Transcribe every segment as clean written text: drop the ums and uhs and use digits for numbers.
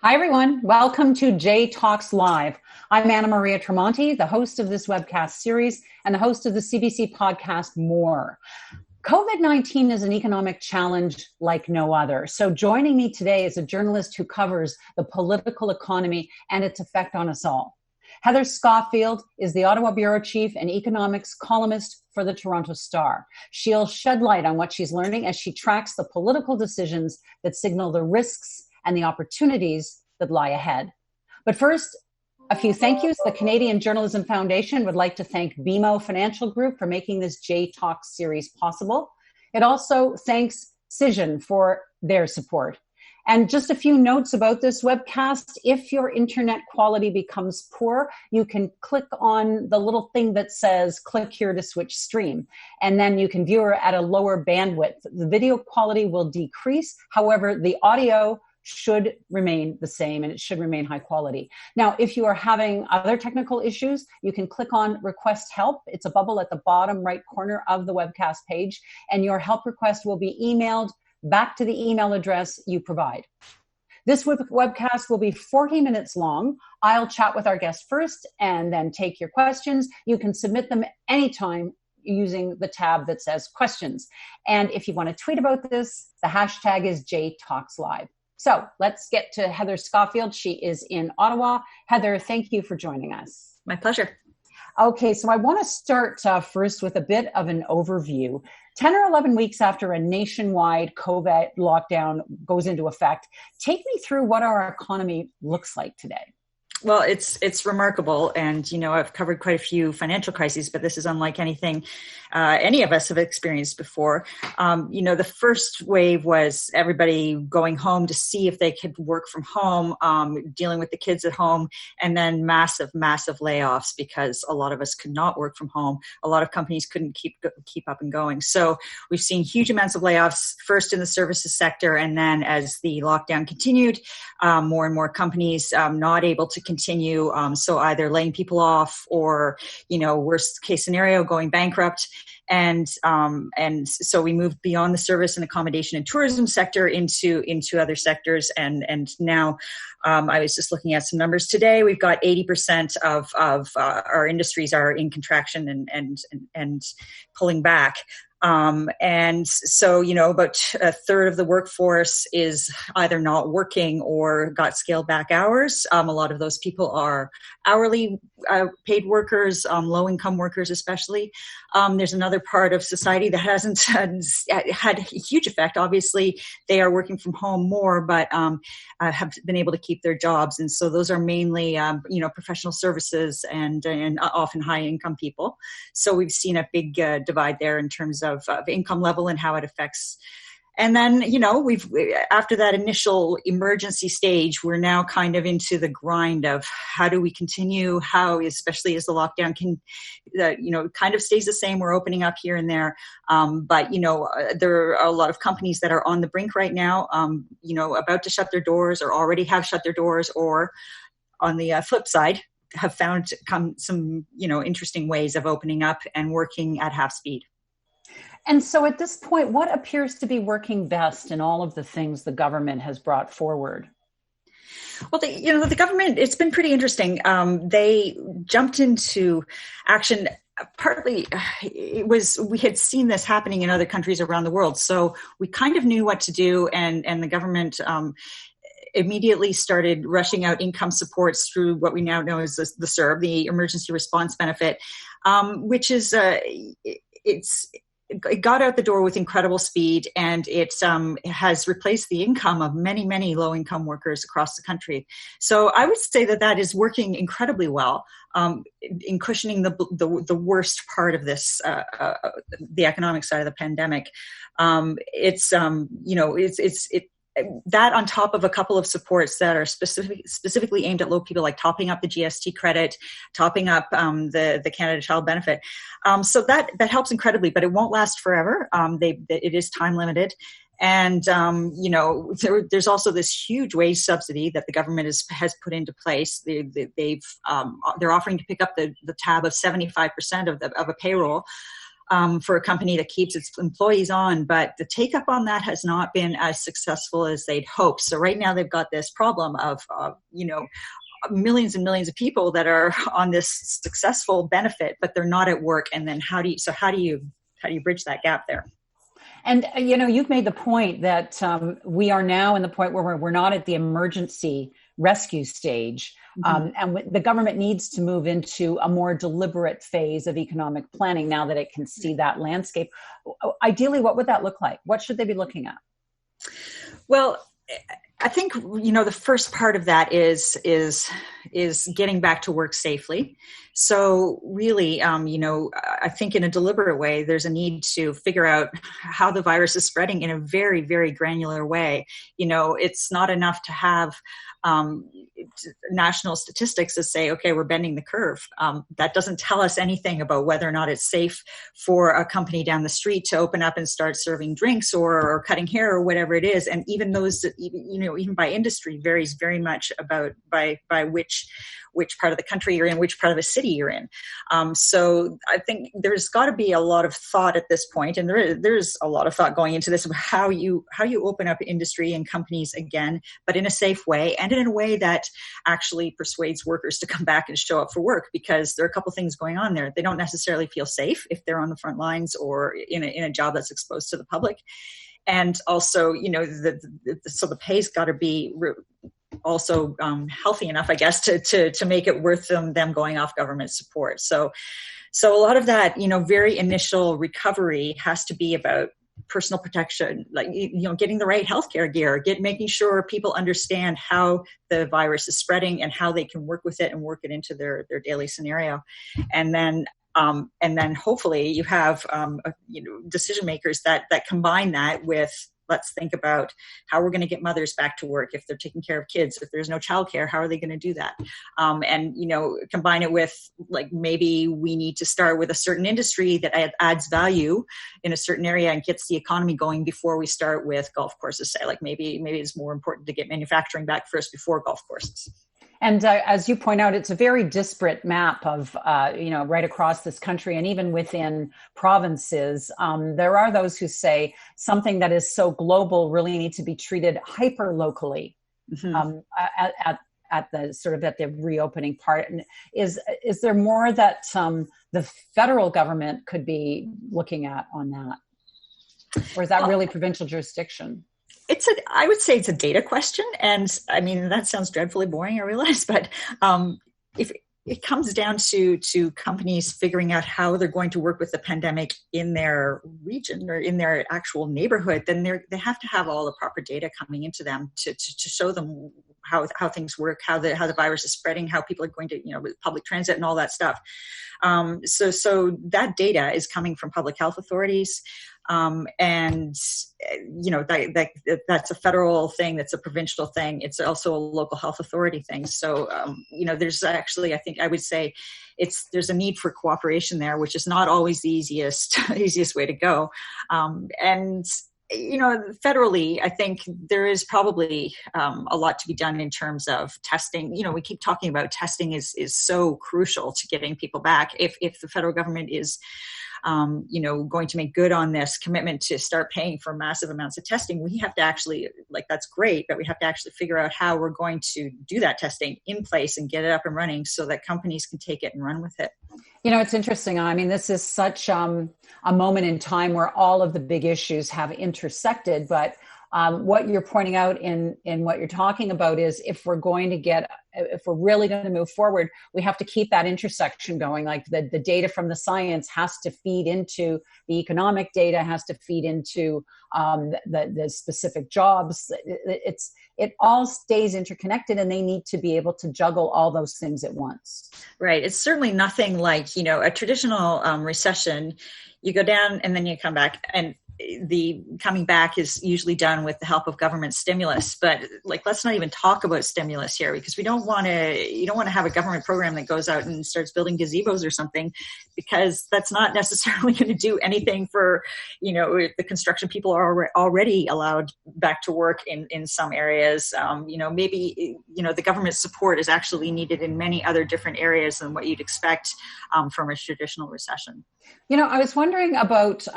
Hi, everyone. Welcome to J Talks Live. I'm Anna Maria Tremonti, the host of this webcast series and the host of the CBC podcast More. COVID-19 is an economic challenge like no other. So joining me today is a journalist who covers the political economy and its effect on us all. Heather Scoffield is the Ottawa bureau chief and economics columnist for the Toronto Star. She'll shed light on what she's learning as she tracks the political decisions that signal the risks and the opportunities that lie ahead. But first, a few thank yous. The Canadian Journalism Foundation would like to thank BMO Financial Group for making this J Talk series possible. It also thanks Cision for their support. And just a few notes about this webcast. If your internet quality becomes poor, you can click on the little thing that says click here to switch stream. And then you can view it at a lower bandwidth. The video quality will decrease. However, the audio should remain the same and it should remain high quality. Now, if you are having other technical issues, you can click on request help. It's a bubble at the bottom right corner of the webcast page, and your help request will be emailed back to the email address you provide. This webcast will be 40 minutes long. I'll chat with our guest first and then take your questions. You can submit them anytime using the tab that says questions. And if you want to tweet about this, the hashtag is JTalksLive. So let's get to Heather Scoffield. She is in Ottawa. Heather, thank you for joining us. My pleasure. Okay, so I want to start first with a bit of an overview. 10 or 11 weeks after a nationwide COVID lockdown goes into effect, take me through what our economy looks like today. Well, it's remarkable. And, I've covered quite a few financial crises, but this is unlike anything any of us have experienced before. The first wave was everybody going home to see if they could work from home, dealing with the kids at home, and then massive layoffs because a lot of us could not work from home. A lot of companies couldn't keep up and going. So we've seen huge amounts of layoffs, first in the services sector, and then as the lockdown continued, more and more companies not able to continue. So either laying people off or, worst case scenario, going bankrupt. And so we moved beyond the service and accommodation and tourism sector into other sectors. And now I was just looking at some numbers today. We've got 80% of our industries are in contraction and pulling back. And so, about a third of the workforce is either not working or got scaled back hours. A lot of those people are hourly paid workers, low income workers especially. There's another part of society that hasn't had a huge effect. Obviously, they are working from home more, but have been able to keep their jobs. And so those are mainly, professional services and often high income people. So we've seen a big divide there in terms of income level and how it affects. And then, we've after that initial emergency stage, we're now kind of into the grind of how do we continue, how, especially as the lockdown kind of stays the same. We're opening up here and there. But, there are a lot of companies that are on the brink right now, about to shut their doors or already have shut their doors, or on the flip side, have found some, interesting ways of opening up and working at half speed. And so at this point, what appears to be working best in all of the things the government has brought forward? Well, the government, it's been pretty interesting. They jumped into action. Partly, we had seen this happening in other countries around the world. So we kind of knew what to do, and the government immediately started rushing out income supports through what we now know as the CERB, the Emergency Response Benefit, which is it got out the door with incredible speed, and it has replaced the income of many, many low-income workers across the country. So I would say that is working incredibly well in cushioning the worst part of this, the economic side of the pandemic. That on top of a couple of supports that are specifically aimed at low people, like topping up the GST credit, topping up the Canada Child Benefit. So that helps incredibly, but it won't last forever. It is time limited. And, there's also this huge wage subsidy that the government has put into place. They're offering to pick up the tab of 75% of a payroll. for a company that keeps its employees on, but the take up on that has not been as successful as they'd hoped. So right now they've got this problem of millions and millions of people that are on this successful benefit, but they're not at work. And then how do you bridge that gap there? And, you've made the point that we are now in the point where we're not at the emergency rescue stage. And the government needs to move into a more deliberate phase of economic planning now that it can see that landscape. Ideally, what would that look like? What should they be looking at? Well, I think, the first part of that is getting back to work safely. So really, I think in a deliberate way, there's a need to figure out how the virus is spreading in a very, very granular way. It's not enough to have national statistics that say, okay, we're bending the curve. That doesn't tell us anything about whether or not it's safe for a company down the street to open up and start serving drinks or cutting hair or whatever it is. And even those, even by industry varies very much about by which part of the country you're in, which part of the city you're in. So I think there's got to be a lot of thought at this point, and there's a lot of thought going into this of how you open up industry and companies again, but in a safe way and in a way that actually persuades workers to come back and show up for work, because there are a couple things going on there. They don't necessarily feel safe if they're on the front lines or in a job that's exposed to the public. And also, so the pay's got to be also healthy enough, I guess, to make it worth them going off government support. So a lot of that, very initial recovery has to be about personal protection, like, getting the right healthcare gear, making sure people understand how the virus is spreading and how they can work with it and work it into their daily scenario. And then hopefully you have, decision makers that combine that with, let's think about how we're going to get mothers back to work if they're taking care of kids. If there's no childcare, how are they going to do that? And combine it with, like, maybe we need to start with a certain industry that adds value in a certain area and gets the economy going before we start with golf courses. Say, like, maybe it's more important to get manufacturing back first before golf courses. And as you point out, it's a very disparate map of, right across this country, and even within provinces. There are those who say something that is so global really needs to be treated hyper locally at the reopening part. And is there more that the federal government could be looking at on that, or is that really provincial jurisdiction? I would say it's a data question. And I mean, that sounds dreadfully boring, I realize, but if it comes down to companies figuring out how they're going to work with the pandemic in their region or in their actual neighborhood, then they have to have all the proper data coming into them to show them how things work, how the virus is spreading, how people are going to, with public transit and all that stuff. So that data is coming from public health authorities. And that's a federal thing. That's a provincial thing. It's also a local health authority thing. So, there's actually, I think I would say there's a need for cooperation there, which is not always the easiest way to go. And federally, I think there is probably a lot to be done in terms of testing. We keep talking about testing is so crucial to getting people back. If the federal government is going to make good on this commitment to start paying for massive amounts of testing, we have to actually, that's great, but we have to actually figure out how we're going to do that testing in place and get it up and running so that companies can take it and run with it. It's interesting. I mean, this is such a moment in time where all of the big issues have intersected, but what you're pointing out in what you're talking about is if we're really going to move forward, we have to keep that intersection going. Like the data from the science has to feed into the economic data, has to feed into the specific jobs. It all stays interconnected, and they need to be able to juggle all those things at once. Right. It's certainly nothing like, a traditional recession. You go down and then you come back. And the coming back is usually done with the help of government stimulus. But like, let's not even talk about stimulus here, because you don't want to have a government program that goes out and starts building gazebos or something, because that's not necessarily going to do anything for, the construction people are already allowed back to work in some areas. Maybe the government support is actually needed in many other different areas than what you'd expect from a traditional recession. I was wondering about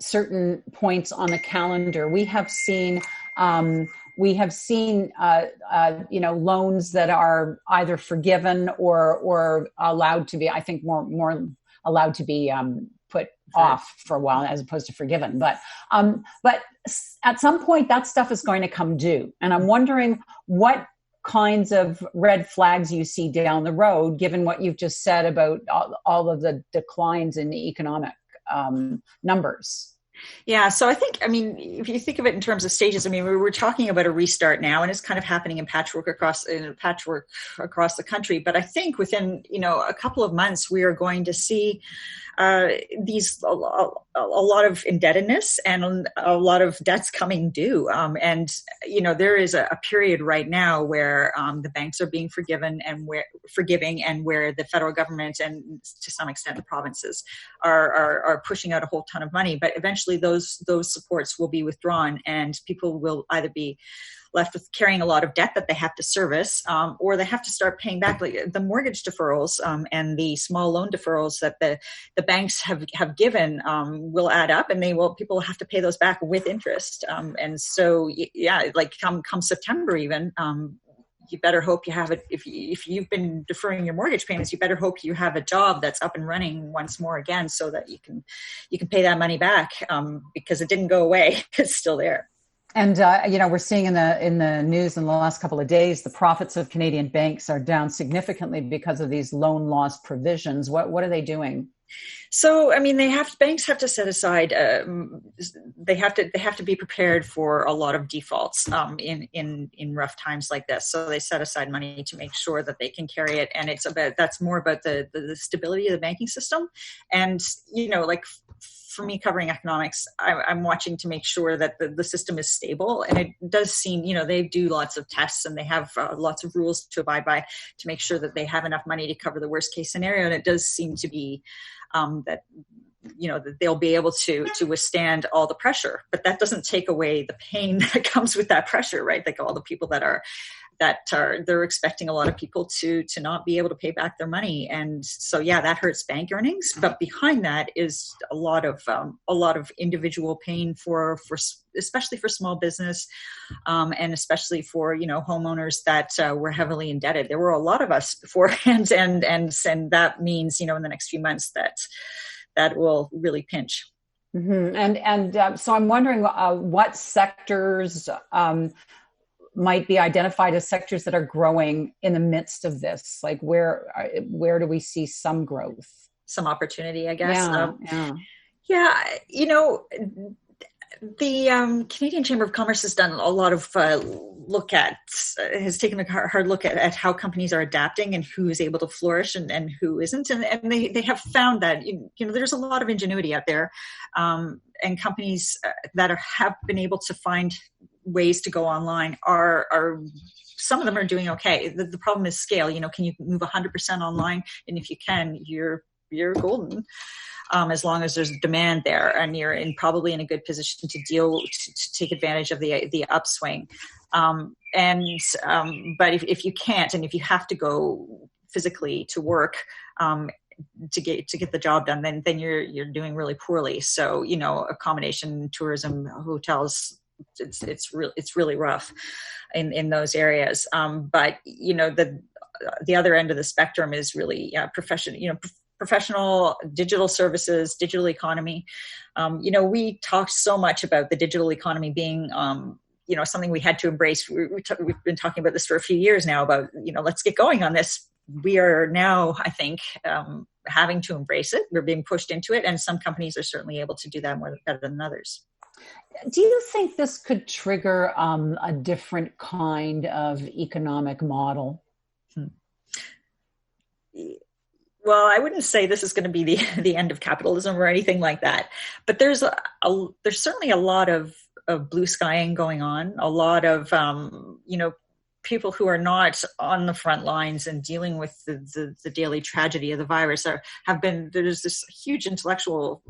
certain points on the calendar. We have seen loans that are either forgiven or allowed to be, I think more allowed to be put off for a while as opposed to forgiven. But at some point that stuff is going to come due. And I'm wondering what kinds of red flags you see down the road, given what you've just said about all of the declines in the economic numbers. Yeah. So if you think of it in terms of stages, we're talking about a restart now, and it's kind of happening in patchwork across the country. But I think within, a couple of months, we are going to see a lot of indebtedness and a lot of debts coming due. There is a period right now where the banks are being forgiving and where the federal government and to some extent the provinces are pushing out a whole ton of money. But eventually those supports will be withdrawn, and people will either be left with carrying a lot of debt that they have to service, or they have to start paying back. Like the mortgage deferrals and the small loan deferrals that the banks have given will add up, and people will have to pay those back with interest. And so, like come September even, you better hope you have it. If you've been deferring your mortgage payments, you better hope you have a job that's up and running once more again, so that you can pay that money back, because it didn't go away. It's still there. And, we're seeing in the news in the last couple of days, the profits of Canadian banks are down significantly because of these loan loss provisions. What are they doing? So, banks have to set aside, they have to be prepared for a lot of defaults in rough times like this. So they set aside money to make sure that they can carry it. And that's more about the stability of the banking system. And, for me, covering economics, I'm watching to make sure that the system is stable. And it does seem, they do lots of tests, and they have lots of rules to abide by to make sure that they have enough money to cover the worst case scenario. And it does seem to be that they'll be able to withstand all the pressure. But that doesn't take away the pain that comes with that pressure, right? Like all the people they're expecting a lot of people to not be able to pay back their money. And so, that hurts bank earnings. But behind that is a lot of individual pain for especially for small business, and especially for, homeowners that were heavily indebted. There were a lot of us beforehand, and that means, in the next few months that will really pinch. Mm-hmm. So I'm wondering what sectors might be identified as sectors that are growing in the midst of this. Like where do we see some growth? Some opportunity, I guess. The Canadian Chamber of Commerce has done a lot of has taken a hard look at how companies are adapting and who is able to flourish and who isn't. And they have found that, there's a lot of ingenuity out there, and companies that have been able to find ways to go online are some of them are doing okay. The problem is scale. Can you move 100% online? And if you can, you're golden. As long as there's demand there, and you're probably in a good position to take advantage of the upswing. But if you can't, and if you have to go physically to work to get the job done, then you're doing really poorly. So accommodation, tourism, hotels, it's really rough in those areas. But the other end of the spectrum is really professional digital services, digital economy. We talked so much about the digital economy being, something we had to embrace. We've been talking about this for a few years now about, let's get going on this. We are now, I think, having to embrace it. We're being pushed into it. And some companies are certainly able to do that better than others. Do you think this could trigger a different kind of economic model? Well, I wouldn't say this is going to be the end of capitalism or anything like that, but there's certainly a lot of blue skying going on. A lot of people who are not on the front lines and dealing with the daily tragedy of the virus there's this huge intellectual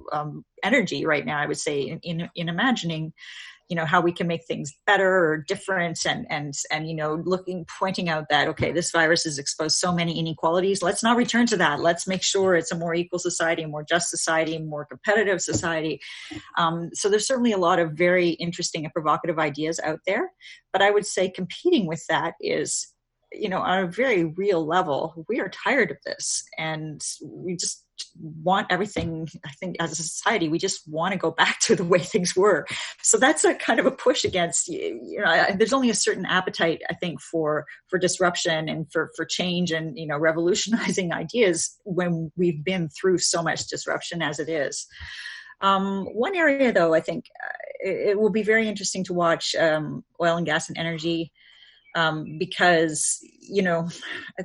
energy right now, I would say, in imagining how we can make things better or different, and pointing out that, okay, this virus has exposed so many inequalities. Let's not return to that. Let's make sure it's a more equal society, a more just society, a more competitive society. So there's certainly a lot of very interesting and provocative ideas out there. But I would say competing with that is, on a very real level, we are tired of this, and we just want everything. I think as a society, we just want to go back to the way things were. So that's a kind of a push against, there's only a certain appetite, I think, for disruption and for change and, revolutionizing ideas when we've been through so much disruption as it is. One area, though, I think it will be very interesting to watch oil and gas and energy, because,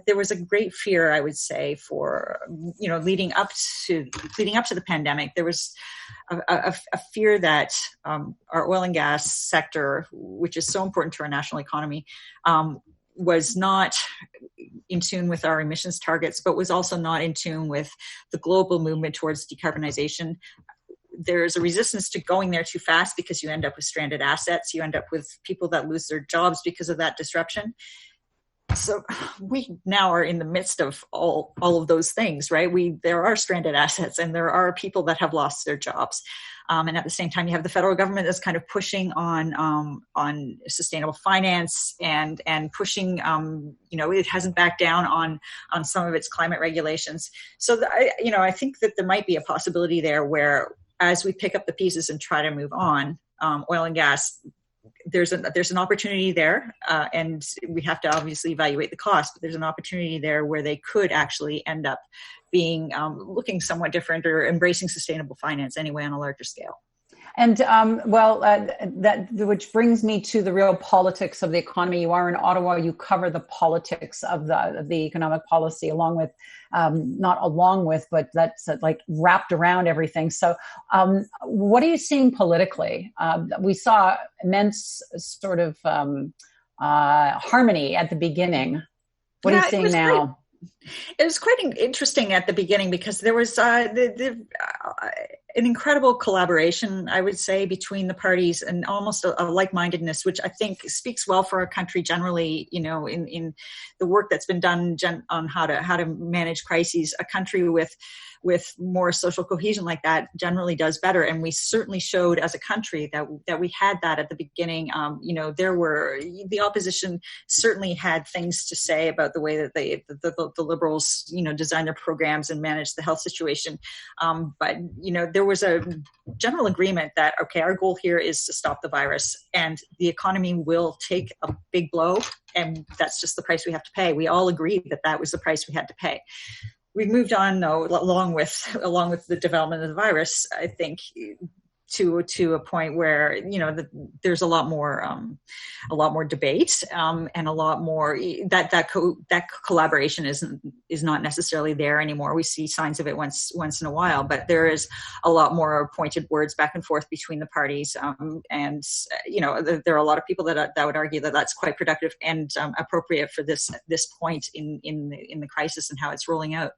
there was a great fear, I would say, for, leading up to the pandemic. There was a fear that our oil and gas sector, which is so important to our national economy, was not in tune with our emissions targets, but was also not in tune with the global movement towards decarbonization. There's a resistance to going there too fast because you end up with stranded assets. You end up with people that lose their jobs because of that disruption. So we now are in the midst of all of those things, right? There are stranded assets and there are people that have lost their jobs. And at the same time, you have the federal government that's kind of pushing on sustainable finance and pushing, it hasn't backed down on some of its climate regulations. So, I think that there might be a possibility there where, as we pick up the pieces and try to move on, oil and gas, there's an opportunity there, and we have to obviously evaluate the cost, but there's an opportunity there where they could actually end up being looking somewhat different or embracing sustainable finance anyway on a larger scale. And that which brings me to the real politics of the economy. You are in Ottawa. You cover the politics of the economic policy, not along with, but that's like wrapped around everything. So, what are you seeing politically? We saw immense sort of harmony at the beginning. What are you seeing now? It was quite interesting at the beginning because there was an incredible collaboration, I would say, between the parties, and almost a like-mindedness, which I think speaks well for our country generally. In the work that's been done on how to manage crises, a country with more social cohesion like that generally does better. And we certainly showed as a country that we had that at the beginning. The opposition certainly had things to say about the way that the Liberals, designed their programs and managed the health situation. But there was a general agreement that, okay, our goal here is to stop the virus, and the economy will take a big blow, and that's just the price we have to pay. We all agreed that was the price we had to pay. We've moved on, though, along with the development of the virus, I think, to a point where there's a lot more debate, and a lot more that collaboration is not necessarily there anymore. We see signs of it once in a while, but there is a lot more pointed words back and forth between the parties, and there are a lot of people that would argue that that's quite productive and appropriate for this point in the crisis and how it's rolling out.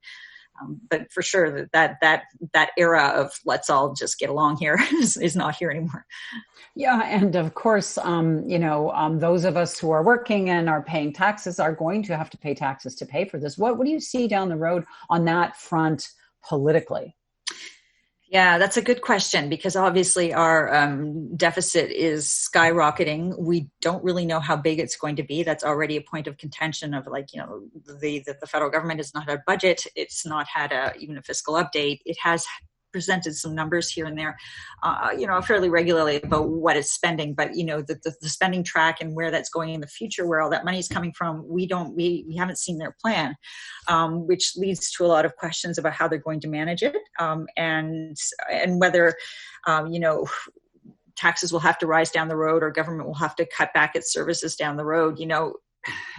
But for sure, that era of let's all just get along here is not here anymore. Yeah, and of course, those of us who are working and are paying taxes are going to have to pay taxes to pay for this. What do you see down the road on that front politically? Yeah, that's a good question, because obviously our deficit is skyrocketing. We don't really know how big it's going to be. That's already a point of contention of the federal government has not had a budget. It's not had even a fiscal update. It has presented some numbers here and there, fairly regularly about what it's spending, but the spending track and where that's going in the future, where all that money is coming from, we haven't seen their plan, which leads to a lot of questions about how they're going to manage it, and whether taxes will have to rise down the road, or government will have to cut back its services down the road.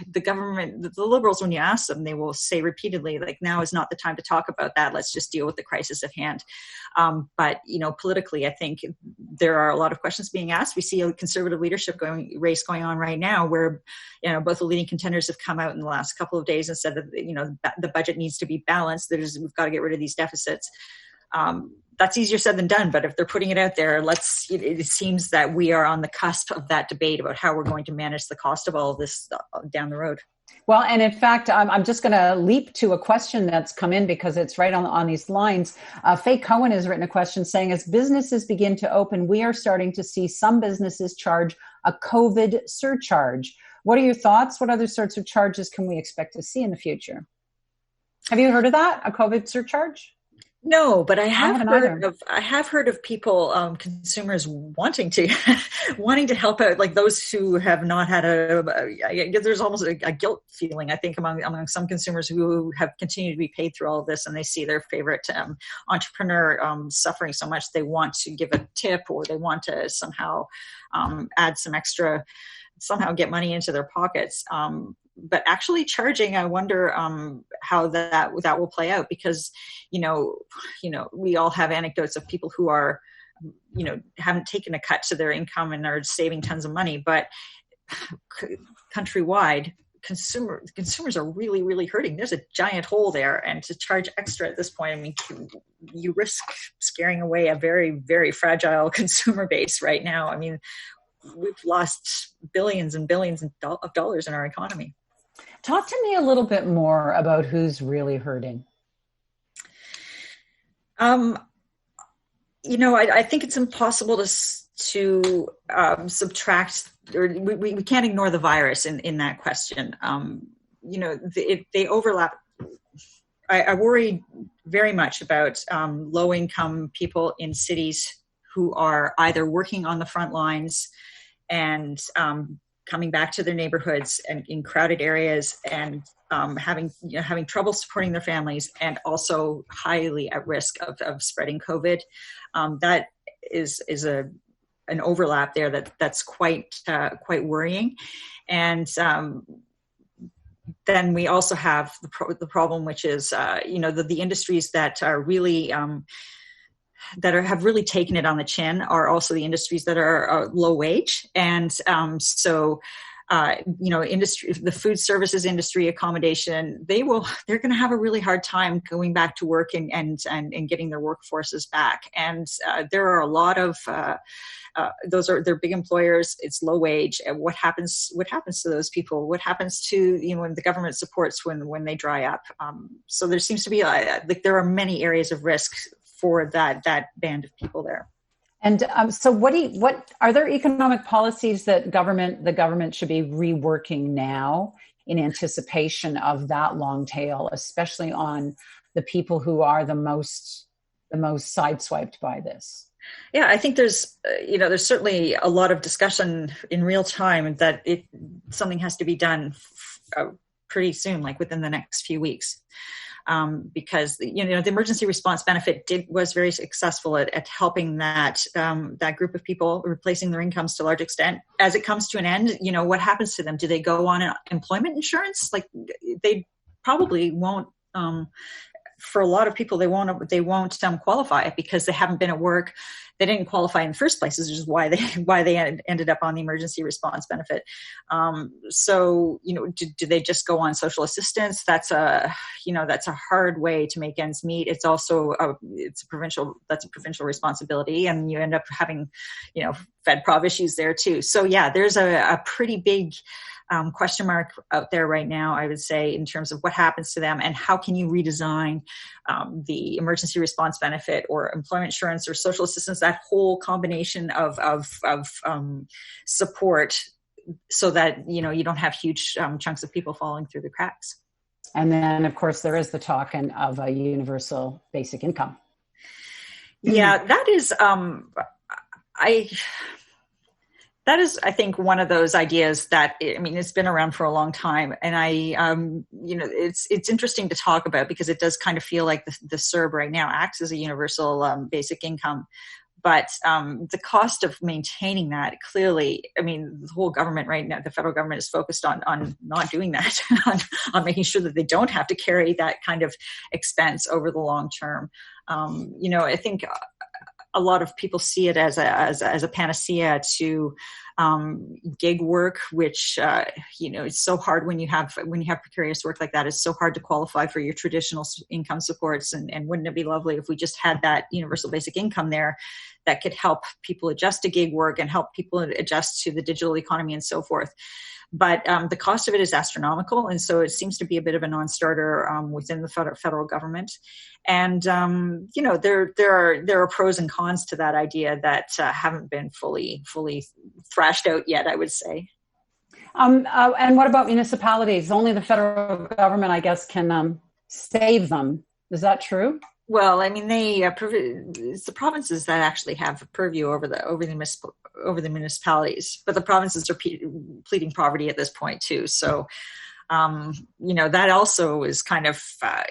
the government, the Liberals, when you ask them, they will say repeatedly, like, now is not the time to talk about that. Let's just deal with the crisis at hand. But, politically, I think there are a lot of questions being asked. We see a conservative leadership race going on right now where, both the leading contenders have come out in the last couple of days and said that, the budget needs to be balanced. We've got to get rid of these deficits. That's easier said than done, but if they're putting it out there, it seems that we are on the cusp of that debate about how we're going to manage the cost of all of this down the road. Well, and in fact, I'm just going to leap to a question that's come in because it's right on these lines. Faye Cohen has written a question saying, as businesses begin to open, we are starting to see some businesses charge a COVID surcharge. What are your thoughts? What other sorts of charges can we expect to see in the future? Have you heard of that, a COVID surcharge? No, but I have heard of people, consumers wanting to help out, like those who have not had I guess there's almost a guilt feeling, I think, among some consumers who have continued to be paid through all of this, and they see their favorite entrepreneur suffering so much they want to give a tip, or they want to somehow add some extra, somehow get money into their pockets. But actually charging, I wonder how that will play out, because we all have anecdotes of people who are haven't taken a cut to their income and are saving tons of money, but countrywide consumers are really, really hurting. There's a giant hole there, and to charge extra at this point, I mean, you risk scaring away a very, very fragile consumer base right now. I mean, we've lost billions and billions of dollars in our economy. Talk to me a little bit more about who's really hurting. I think it's impossible to subtract, or we can't ignore the virus in that question. They overlap. I worry very much about low-income people in cities who are either working on the front lines and coming back to their neighborhoods and in crowded areas, and having trouble supporting their families, and also highly at risk of spreading COVID. That is an overlap there that's quite worrying. And then we also have the problem, which is the industries that are really have really taken it on the chin are also the industries that are low wage. And industry, the food services industry, accommodation, they're going to have a really hard time going back to work and getting their workforces back. And there are a lot of they're big employers. It's low wage. And what happens to those people? What happens to when the government supports when they dry up? So there seems to be there are many areas of risk for that band of people there. And so what are there economic policies that the government should be reworking now in anticipation of that long tail, especially on the people who are the most sideswiped by this? Yeah, I think there's certainly a lot of discussion in real time that something has to be done pretty soon, like within the next few weeks. Because the emergency response benefit was very successful at helping that group of people, replacing their incomes to a large extent. As it comes to an end, what happens to them? Do they go on employment insurance? Like, they probably won't. For a lot of people, they won't qualify because they haven't been at work. They didn't qualify in the first place, which is why they ended up on the emergency response benefit. So do they just go on social assistance? That's a hard way to make ends meet. It's also a provincial responsibility, and you end up having FedProv issues there too. So yeah, there's a pretty big question mark out there right now, I would say, in terms of what happens to them and how can you redesign the emergency response benefit or employment insurance or social assistance, that whole combination of support, so that you don't have huge chunks of people falling through the cracks. And then, of course, there is the talk of a universal basic income. Yeah, that is. That is, I think, one of those ideas that, it's been around for a long time. And it's interesting to talk about because it does kind of feel like the CERB right now acts as a universal basic income. But the cost of maintaining that, clearly, I mean, the whole government right now, the federal government is focused on not doing that, on making sure that they don't have to carry that kind of expense over the long term. I think a lot of people see it as a panacea to gig work, which it's so hard when you have precarious work like that. It's so hard to qualify for your traditional income supports, and wouldn't it be lovely if we just had that universal basic income there that could help people adjust to gig work and help people adjust to the digital economy and so forth. But the cost of it is astronomical, and so it seems to be a bit of a non-starter within the federal government. And there are pros and cons to that idea that haven't been fully thrashed out yet, I would say. And what about municipalities? Only the federal government, I guess, can save them. Is that true? Well, I mean, it's the provinces that actually have a purview over the municipalities, but the provinces are pleading poverty at this point too. So, that also is kind of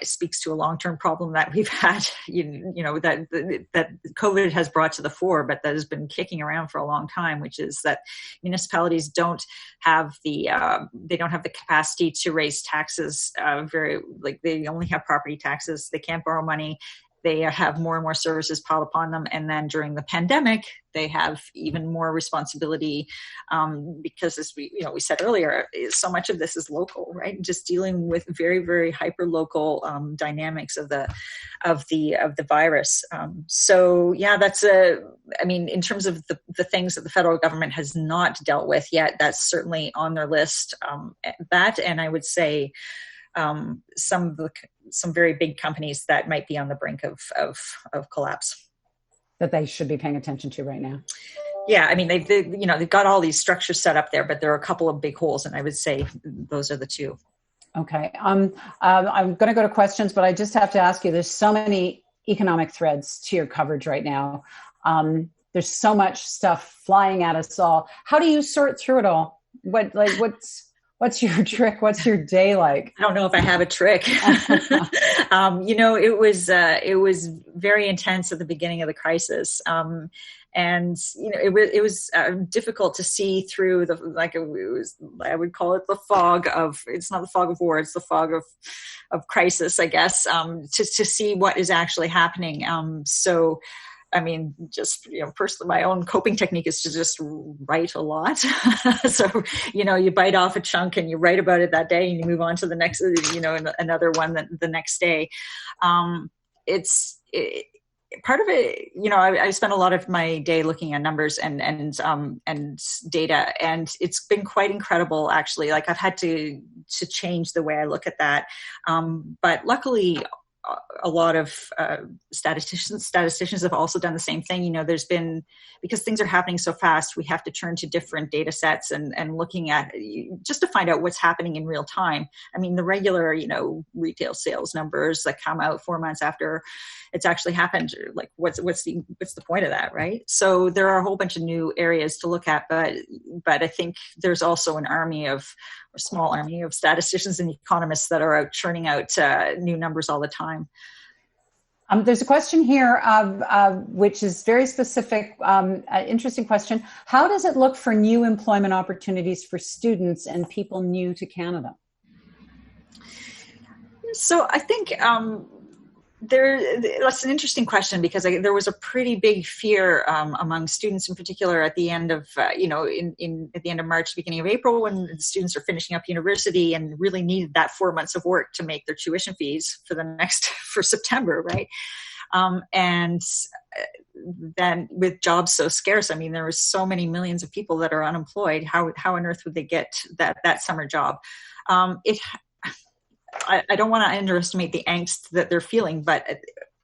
speaks to a long-term problem that we've had, that COVID has brought to the fore, but that has been kicking around for a long time, which is that municipalities don't have the capacity to raise taxes. They only have property taxes. They can't borrow money. They have more and more services piled upon them. And then during the pandemic, they have even more responsibility because, as we said earlier, so much of this is local, right? Just dealing with very, very hyper local dynamics of the virus. In terms of the things that the federal government has not dealt with yet, that's certainly on their list. And I would say some very big companies that might be on the brink of collapse that they should be paying attention to right now. Yeah, I mean, they've got all these structures set up there, but there are a couple of big holes, and I would say those are the two. Okay, I'm going to go to questions, but I just have to ask you. There's so many economic threads to your coverage right now. There's so much stuff flying at us all. How do you sort through it all? What's your trick? What's your day like? I don't know if I have a trick. It was very intense at the beginning of the crisis. It was difficult to see through I would call it the fog of, it's not the fog of war, it's the fog of crisis, I guess, to see what is actually happening. Personally, my own coping technique is to just write a lot. So, you bite off a chunk and you write about it that day and you move on to the next, another one the next day. Part of it, I spent a lot of my day looking at numbers and data, and it's been quite incredible, actually. Like, I've had to change the way I look at that. But luckily, a lot of statisticians have also done the same thing. There's been, because things are happening so fast, we have to turn to different data sets and looking at, just to find out what's happening in real time. I mean, the regular, retail sales numbers that come out 4 months after it's actually happened, like what's the point of that, right? So there are a whole bunch of new areas to look at, but I think there's also a small army of statisticians and economists that are out churning out new numbers all the time. There's a question here, which is very specific, interesting question. How does it look for new employment opportunities for students and people new to Canada? So I think that's an interesting question, because there was a pretty big fear among students in particular at the end of at the end of March, beginning of April, when the students are finishing up university and really needed that 4 months of work to make their tuition fees for September, right? And then with jobs so scarce, I mean, there was so many millions of people that are unemployed. How on earth would they get that summer job? I don't want to underestimate the angst that they're feeling, but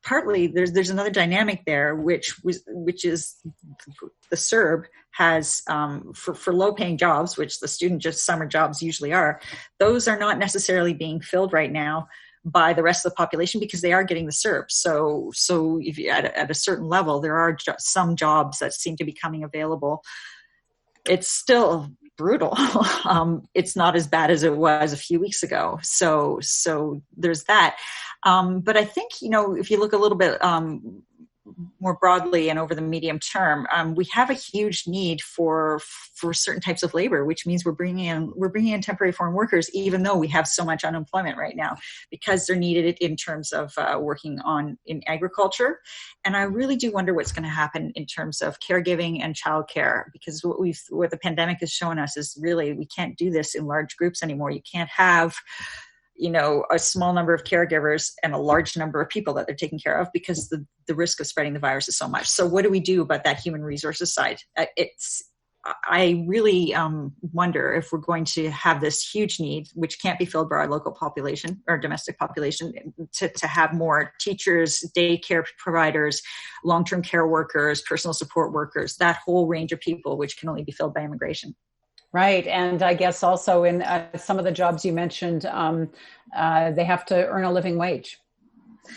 partly there's another dynamic there, which is the CERB has for low-paying jobs, which the student just summer jobs usually are. Those are not necessarily being filled right now by the rest of the population because they are getting the CERB. So if you at a certain level, there are some jobs that seem to be coming available. It's still brutal. It's not as bad as it was a few weeks ago. So there's that. But I think, if you look a little bit more broadly and over the medium term, we have a huge need for certain types of labor, which means we're bringing in temporary foreign workers, even though we have so much unemployment right now, because they're needed in terms of working in agriculture. And I really do wonder what's going to happen in terms of caregiving and childcare, because what the pandemic has shown us is really we can't do this in large groups anymore. You can't have a small number of caregivers and a large number of people that they're taking care of, because the risk of spreading the virus is so much. So what do we do about that human resources side? I really wonder if we're going to have this huge need, which can't be filled by our local population or domestic population, to have more teachers, daycare providers, long-term care workers, personal support workers, that whole range of people, which can only be filled by immigration. Right. And I guess also in some of the jobs you mentioned, they have to earn a living wage,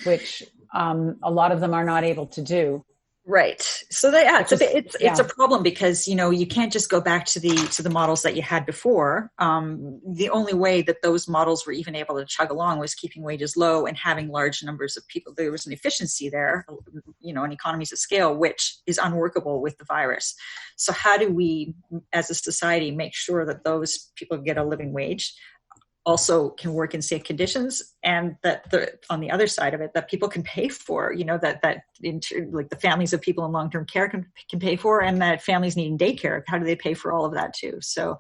which a lot of them are not able to do. Right. So it's a problem, because, you can't just go back to the models that you had before. The only way that those models were even able to chug along was keeping wages low and having large numbers of people. There was an efficiency there, and economies of scale, which is unworkable with the virus. So how do we, as a society, make sure that those people get a living wage, also can work in safe conditions, and that on the other side of it, that people can pay for, like the families of people in long-term care can pay for, and that families needing daycare, how do they pay for all of that too? So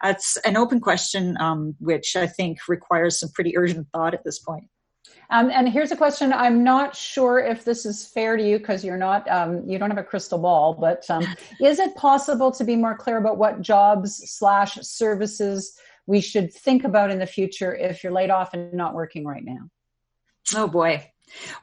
it's an open question, which I think requires some pretty urgent thought at this point. And here's a question. I'm not sure if this is fair to you, because you're not, you don't have a crystal ball, but is it possible to be more clear about what jobs/services we should think about in the future if you're laid off and not working right now? Oh boy.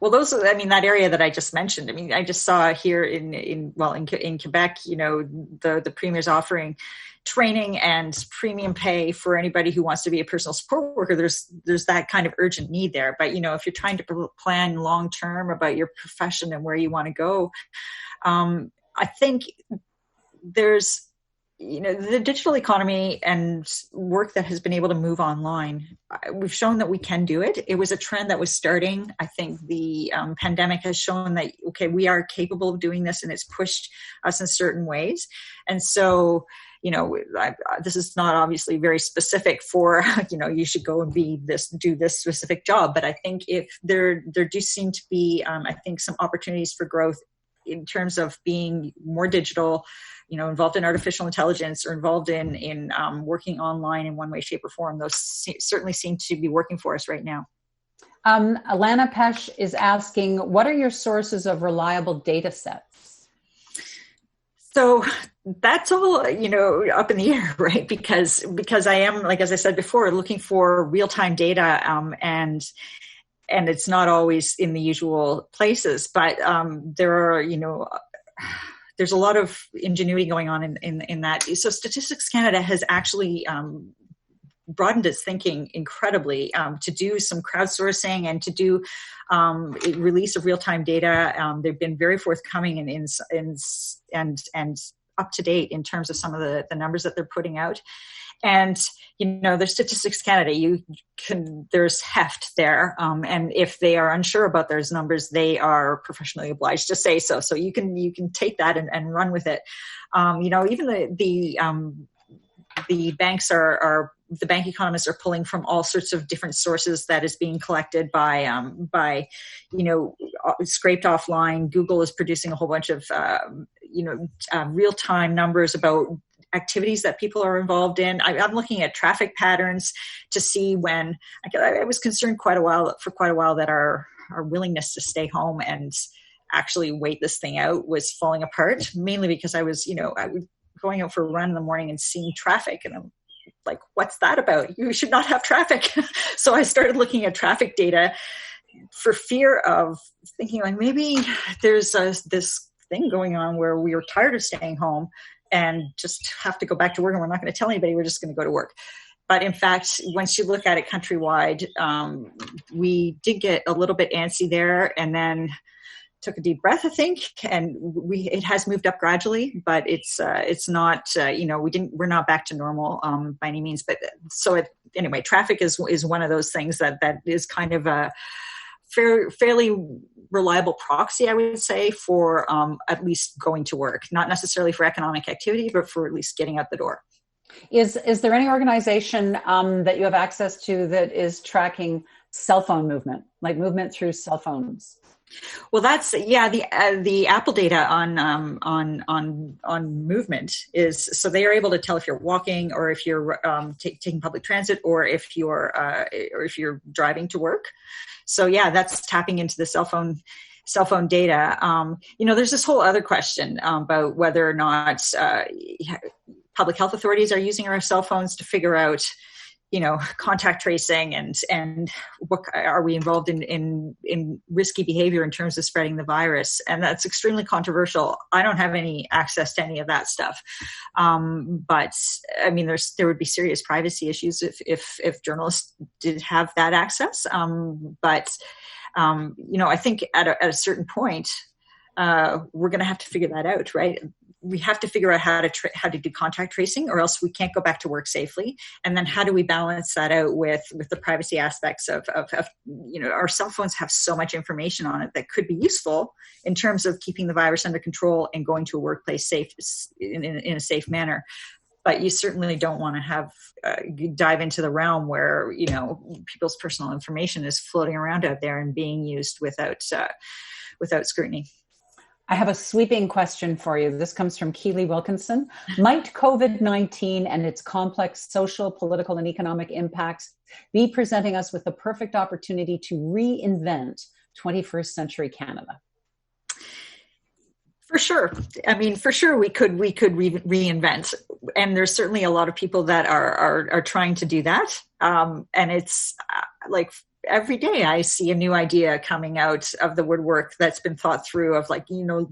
Well, that area that I just mentioned, I just saw here in Quebec, the Premier's offering training and premium pay for anybody who wants to be a personal support worker. There's that kind of urgent need there. But, if you're trying to plan long-term about your profession and where you want to go, I think there's, the digital economy and work that has been able to move online, we've shown that we can do it. It was a trend that was starting. I think the pandemic has shown that, okay, we are capable of doing this, and it's pushed us in certain ways. And so, this is not obviously very specific for, you should go and do this specific job. But I think if there do seem to be, I think, some opportunities for growth in terms of being more digital, involved in artificial intelligence, or involved in working online in one way, shape, or form. Those certainly seem to be working for us right now. Alana Pesh is asking, what are your sources of reliable data sets? So that's all, up in the air, right? Because I am, as I said before, looking for real-time data, and it's not always in the usual places, but there are, there's a lot of ingenuity going on in that. So Statistics Canada has actually broadened its thinking incredibly to do some crowdsourcing and to do release of real-time data. They've been very forthcoming and up to date in terms of some of the numbers that they're putting out. And, there's Statistics Canada, there's heft there. And if they are unsure about those numbers, they are professionally obliged to say so. So you can take that and run with it. Even the banks are the bank economists are pulling from all sorts of different sources that is being collected by scraped offline. Google is producing a whole bunch of, real-time numbers about activities that people are involved in. I'm looking at traffic patterns to see when I was concerned for quite a while that our willingness to stay home and actually wait this thing out was falling apart, mainly because I was going out for a run in the morning and seeing traffic, and I'm like, what's that about? You should not have traffic. So I started looking at traffic data for fear of thinking like maybe there's this thing going on where we are tired of staying home and just have to go back to work, and we're not going to tell anybody, we're just going to go to work. But in fact, once you look at it countrywide, we did get a little bit antsy there, and then took a deep breath, I think, and it has moved up gradually, but it's not, we're not back to normal by any means. But anyway, traffic is one of those things that is kind of fairly reliable proxy, I would say, for at least going to work, not necessarily for economic activity, but for at least getting out the door. Is there any organization that you have access to that is tracking cell phone movement, like movement through cell phones? Well, that's the Apple data on movement is, so they are able to tell if you're walking or if you're taking public transit or if you're driving to work. So yeah, that's tapping into the cell phone data. There's this whole other question about whether or not public health authorities are using our cell phones to figure out, contact tracing and what are we involved in risky behavior in terms of spreading the virus. And that's extremely controversial. I don't have any access to any of that stuff. But I mean, there would be serious privacy issues if journalists did have that access. I think at a certain point, we're going to have to figure that out, right? We have to figure out how to do contact tracing, or else we can't go back to work safely. And then how do we balance that out with the privacy aspects of our cell phones have so much information on it that could be useful in terms of keeping the virus under control and going to a workplace safe in a safe manner. But you certainly don't want to have dive into the realm where people's personal information is floating around out there and being used without scrutiny. I have a sweeping question for you. This comes from Keely Wilkinson. Might COVID-19 and its complex social, political, and economic impacts be presenting us with the perfect opportunity to reinvent 21st century Canada? For sure. I mean, for sure we could reinvent. And there's certainly a lot of people that are trying to do that. And it's like, every day I see a new idea coming out of the woodwork that's been thought through of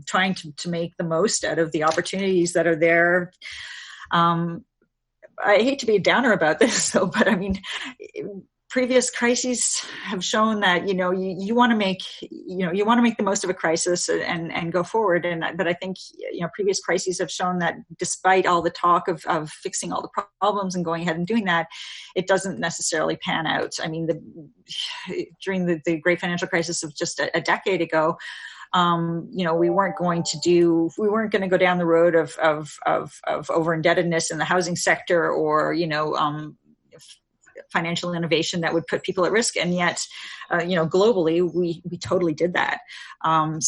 trying to make the most out of the opportunities that are there. I hate to be a downer about this though, but I mean, previous crises have shown that, you want to make the most of a crisis and go forward. But I think, previous crises have shown that despite all the talk of fixing all the problems and going ahead and doing that, it doesn't necessarily pan out. I mean, during the great financial crisis of just a decade ago, we weren't going to go down the road of over indebtedness in the housing sector or, financial innovation that would put people at risk. And yet, globally, we totally did that. I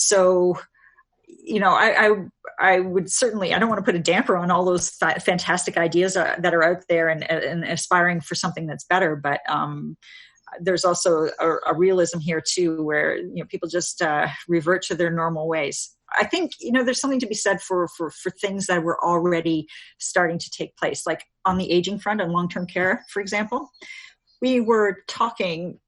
would certainly, I don't want to put a damper on all those fantastic ideas that are out there and aspiring for something that's better. But there's also a realism here too, where, people just revert to their normal ways. I think, there's something to be said for things that were already starting to take place, like on the aging front and long-term care, for example. We were talking,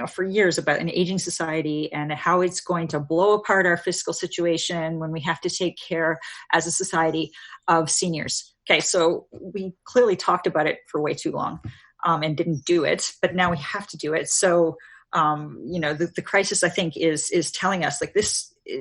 for years about an aging society and how it's going to blow apart our fiscal situation when we have to take care as a society of seniors. Okay, so we clearly talked about it for way too long and didn't do it, but now we have to do it. So, the crisis, I think, is telling us like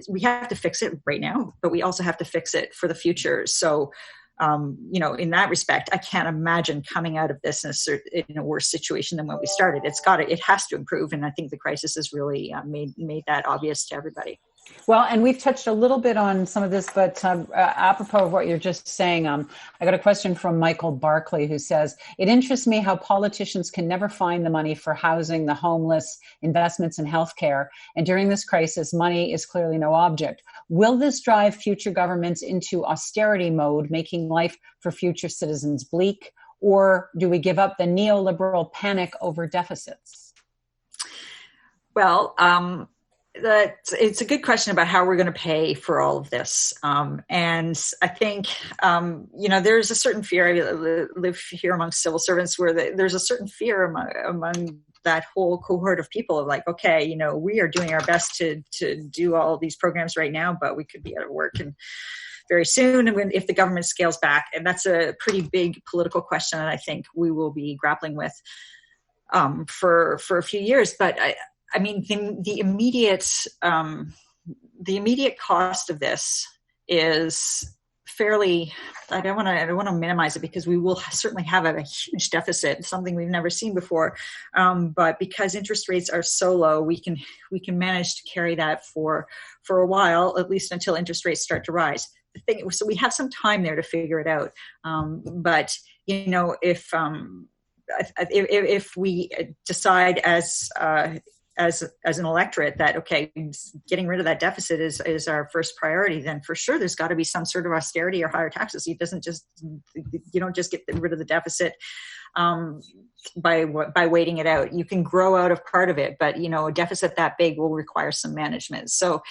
we have to fix it right now, but we also have to fix it for the future. So, in that respect, I can't imagine coming out of this in a worse situation than when we started. It has to improve. And I think the crisis has really made that obvious to everybody. Well, and we've touched a little bit on some of this, but apropos of what you're just saying, I got a question from Michael Barkley who says, it interests me how politicians can never find the money for housing, the homeless, investments in healthcare. And during this crisis, money is clearly no object. Will this drive future governments into austerity mode, making life for future citizens bleak? Or do we give up the neoliberal panic over deficits? Well, it's a good question about how we're going to pay for all of this. And I think, there's a certain fear. I live here among civil servants where there's a certain fear among that whole cohort of people of like, okay, we are doing our best to do all these programs right now, but we could be out of work and very soon. And if the government scales back, and that's a pretty big political question that I think we will be grappling with for a few years. But I mean, the immediate cost of this is fairly, I don't want to minimize it, because we will certainly have a huge deficit, something we've never seen before. But because interest rates are so low, we can manage to carry that for a while, at least until interest rates start to rise. So we have some time there to figure it out. But if we decide as an electorate that, okay, getting rid of that deficit is our first priority, then for sure there's got to be some sort of austerity or higher taxes. You don't just get rid of the deficit by waiting it out. You can grow out of part of it, but a deficit that big will require some management. So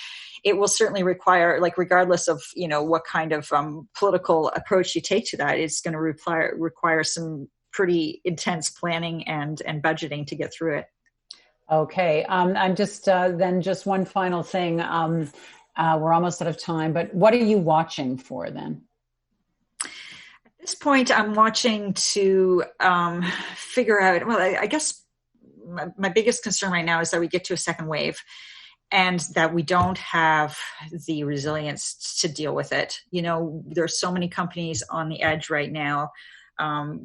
it will certainly require, regardless of what kind of political approach you take to that, it's going to require some pretty intense planning and budgeting to get through it. Okay. I'm just one final thing. We're almost out of time, but what are you watching for then? At this point, I'm watching to figure out, I guess my biggest concern right now is that we get to a second wave and that we don't have the resilience to deal with it. There are so many companies on the edge right now.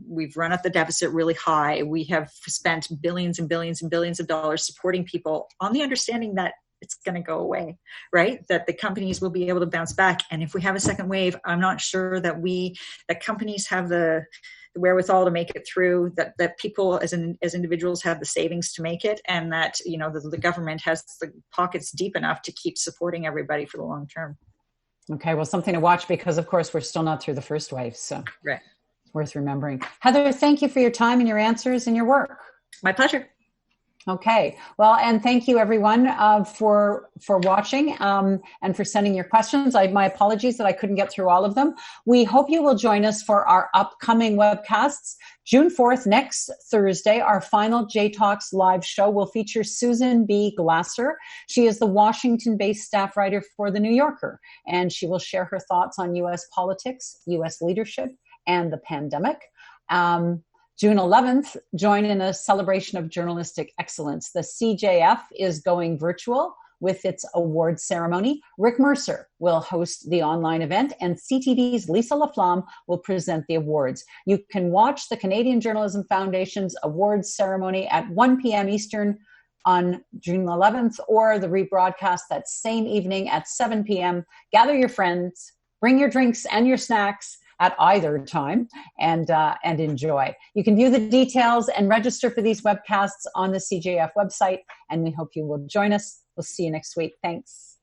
We've run up the deficit really high. We have spent billions and billions and billions of dollars supporting people on the understanding that it's going to go away, right? That the companies will be able to bounce back. And if we have a second wave, I'm not sure that companies have the wherewithal to make it through, that people as individuals have the savings to make it, and that, the government has the pockets deep enough to keep supporting everybody for the long term. Okay. Well, something to watch, because of course we're still not through the first wave. So right. Worth remembering. Heather, thank you for your time and your answers and your work. My pleasure. Okay. Well, and thank you everyone for watching and for sending your questions. My apologies that I couldn't get through all of them. We hope you will join us for our upcoming webcasts. June 4th, next Thursday, our final J Talks live show will feature Susan B. Glasser. She is the Washington-based staff writer for The New Yorker, and she will share her thoughts on U.S. politics, U.S. leadership, and the pandemic. June 11th, join in a celebration of journalistic excellence. The CJF is going virtual with its awards ceremony. Rick Mercer will host the online event, and CTV's Lisa Laflamme will present the awards. You can watch the Canadian Journalism Foundation's awards ceremony at 1 p.m. Eastern on June 11th, or the rebroadcast that same evening at 7 p.m. Gather your friends, bring your drinks and your snacks at either time, and enjoy. You can view the details and register for these webcasts on the CJF website, and we hope you will join us. We'll see you next week. Thanks.